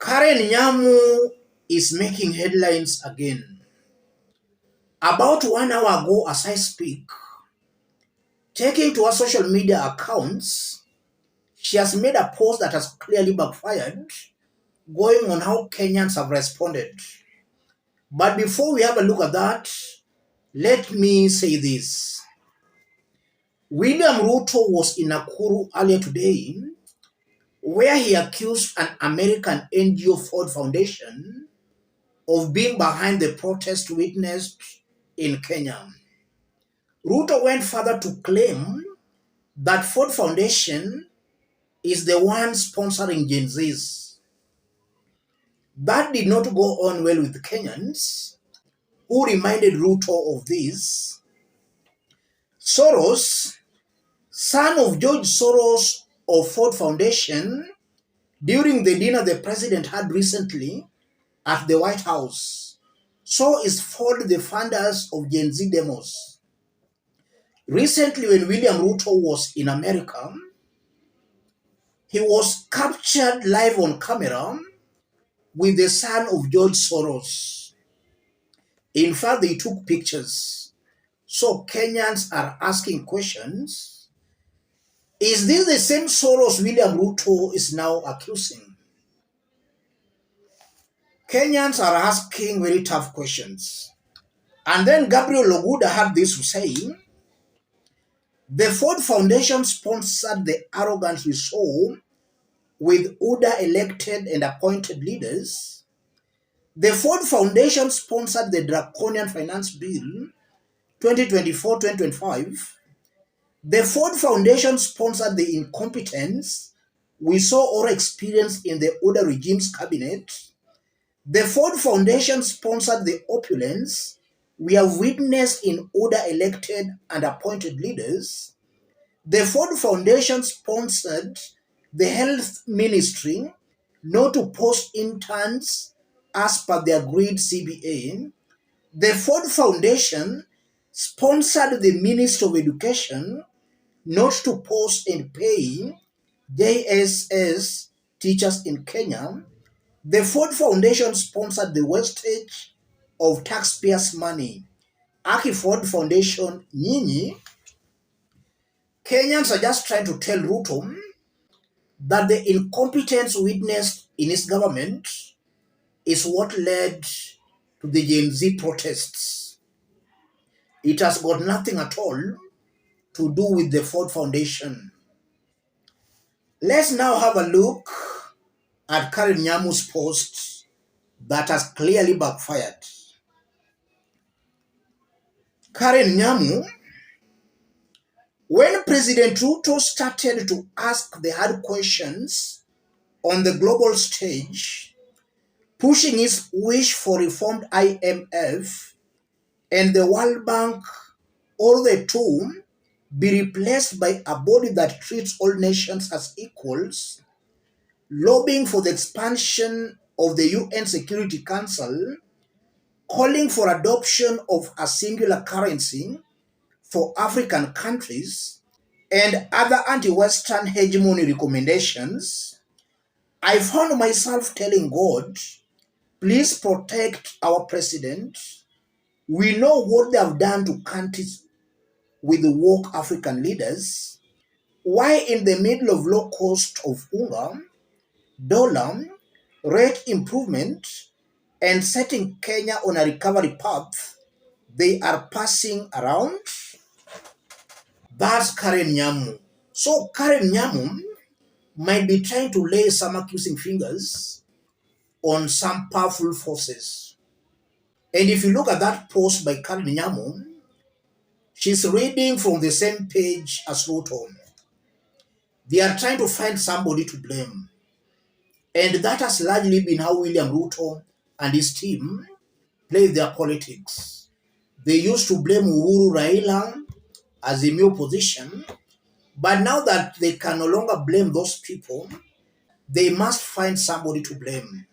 Karen Nyamu is making headlines again. About 1 hour ago, as I speak, taking to her social media accounts, she has made a post that has clearly backfired, going on how Kenyans have responded. But before we have a look at that, let me say this. William Ruto was in Nakuru earlier today, where he accused an American NGO Ford Foundation of being behind the protest witnessed in Kenya. Ruto went further to claim that Ford Foundation is the one sponsoring Gen Zs. That did not go on well with Kenyans, who reminded Ruto of this. Soros, son of George Soros of Ford Foundation, during the dinner the president had recently at the White House, so is Ford the funders of Gen Z demos. Recently, when William Ruto was in America, he was captured live on camera with the son of George Soros. In fact, they took pictures. So Kenyans are asking questions. Is this the same Soros William Ruto is now accusing? Kenyans are asking very tough questions. And then Gabriel Loguda had this to say: the Ford Foundation sponsored the arrogance we saw with UDA elected and appointed leaders. The Ford Foundation sponsored the Draconian Finance Bill 2024-2025. The Ford Foundation sponsored the incompetence we saw or experienced in the UDA regime's cabinet. The Ford Foundation sponsored the opulence we have witnessed in UDA elected and appointed leaders. The Ford Foundation sponsored the health ministry not to post interns as per the agreed CBA. The Ford Foundation sponsored the Ministry of Education not to post and pay JSS teachers in Kenya. The Ford Foundation sponsored the wastage of taxpayers' money. Aki Ford Foundation, nyinyi Kenyans are just trying to tell Ruto that the incompetence witnessed in his government is what led to the Gen Z protests. It has got nothing at all to do with the Ford Foundation. Let's now have a look at Karen Nyamu's post that has clearly backfired. Karen Nyamu, when President Ruto started to ask the hard questions on the global stage, pushing his wish for reformed IMF and the World Bank, all the two be replaced by a body that treats all nations as equals, lobbying for the expansion of the UN Security Council, calling for adoption of a singular currency for African countries, and other anti-Western hegemony recommendations, I found myself telling God, please protect our president. We know what they have done to countries with the woke African leaders. Why in the middle of low cost of unga, dollar, rate improvement, and setting Kenya on a recovery path, they are passing around? That's Karen Nyamu. So Karen Nyamu might be trying to lay some accusing fingers on some powerful forces. And if you look at that post by Karen Nyamu, she's reading from the same page as Ruto. They are trying to find somebody to blame. And that has largely been how William Ruto and his team play their politics. They used to blame Uhuru Raila as a new position, but now that they can no longer blame those people, they must find somebody to blame.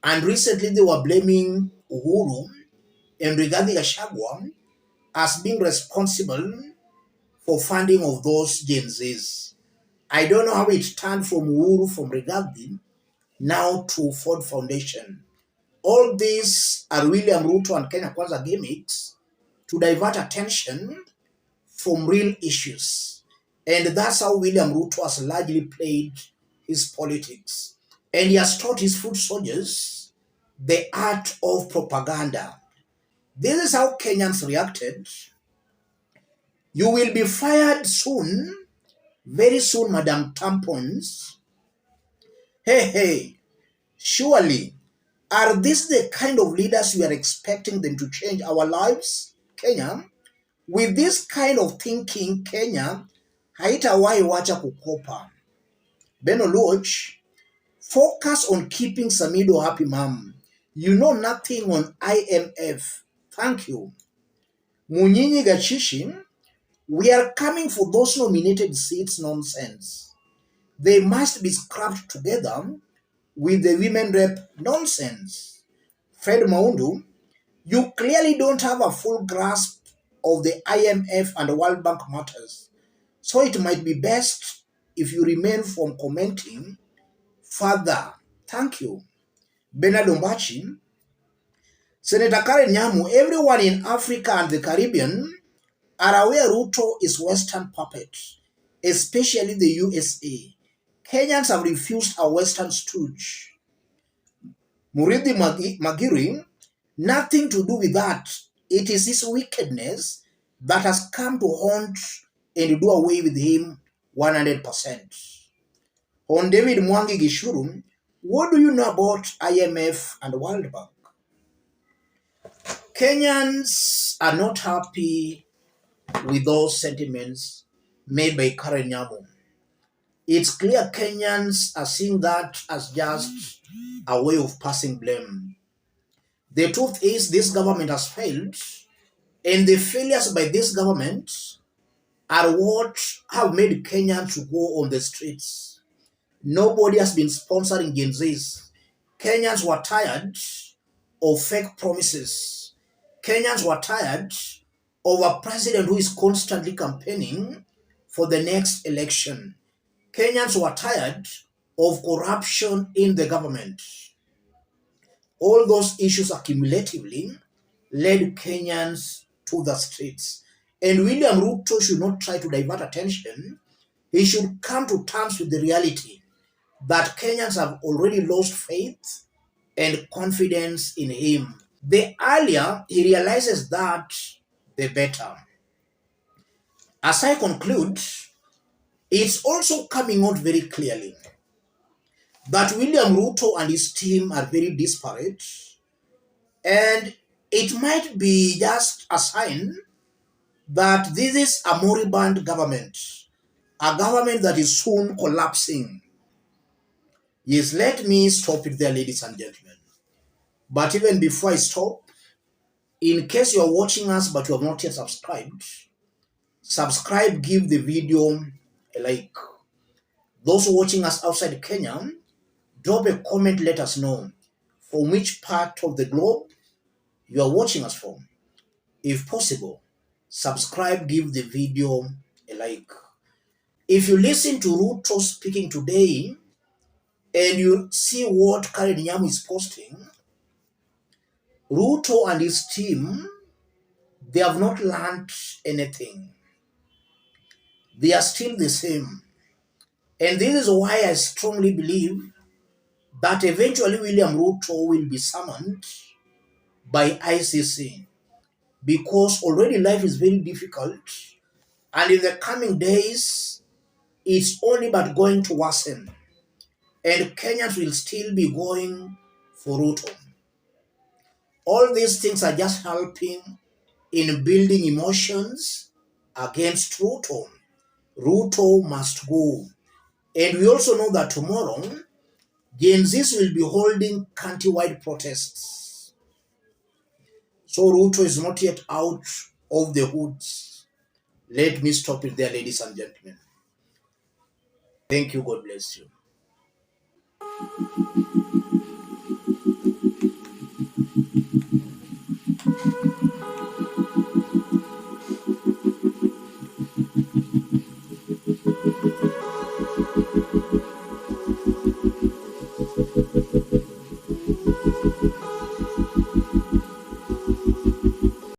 And recently they were blaming Uhuru and Rigathi Gachagua as being responsible for funding of those Gen Zs. I don't know how it turned from Uhuru, from Rigathi, now to Ford Foundation. All these are William Ruto and Kenya Kwanza gimmicks to divert attention from real issues. And that's how William Ruto has largely played his politics. And he has taught his foot soldiers the art of propaganda. This is how Kenyans reacted. You will be fired soon, very soon, Madam Tampons. Hey, hey, surely, are these the kind of leaders we are expecting them to change our lives, Kenya? With this kind of thinking, Kenya haitawahi wacha kukopa. Beno Luoch, focus on keeping Samido happy, ma'am. You know nothing on IMF. Thank you. Munyinyi Gachishi, we are coming for those nominated seats nonsense. They must be scrapped together with the women rep nonsense. Fred Maundu, you clearly don't have a full grasp of the IMF and World Bank matters. So it might be best if you remain from commenting further. Thank you. Bernard Ombachi, Senator Karen Nyamu, everyone in Africa and the Caribbean are aware Ruto is Western puppet, especially the USA. Kenyans have refused a Western stooge. Murithi Magiri, nothing to do with that. It is his wickedness that has come to haunt and do away with him 100%. On David Mwangi Gishuru, what do you know about IMF and World Bank? Kenyans are not happy with those sentiments made by Karen Nyamu. It's clear Kenyans are seeing that as just a way of passing blame. The truth is this government has failed, and the failures by this government are what have made Kenyans to go on the streets. Nobody has been sponsoring Gen Zs. Kenyans were tired of fake promises. Kenyans were tired of a president who is constantly campaigning for the next election. Kenyans were tired of corruption in the government. All those issues accumulatively led Kenyans to the streets. And William Ruto should not try to divert attention. He should come to terms with the reality that Kenyans have already lost faith and confidence in him. The earlier he realizes that, the better. As I conclude, it's also coming out very clearly that William Ruto and his team are very disparate, and it might be just a sign that this is a moribund government, a government that is soon collapsing. Yes, let me stop it there, ladies and gentlemen. But even before I stop, in case you're watching us but you have not yet subscribed, subscribe, give the video a like. Those watching us outside Kenya, drop a comment, let us know from which part of the globe you are watching us from. If possible, subscribe, give the video a like. If you listen to Ruto speaking today and you see what Karen Nyamu is posting, Ruto and his team, they have not learned anything. They are still the same. And this is why I strongly believe that eventually William Ruto will be summoned by ICC, because already life is very difficult, and in the coming days, it's only but going to worsen, and Kenyans will still be going for Ruto. All these things are just helping in building emotions against Ruto. Ruto must go. And we also know that tomorrow, Gen Zs will be holding countrywide protests. So Ruto is not yet out of the woods. Let me stop it there, ladies and gentlemen. Thank you. God bless you.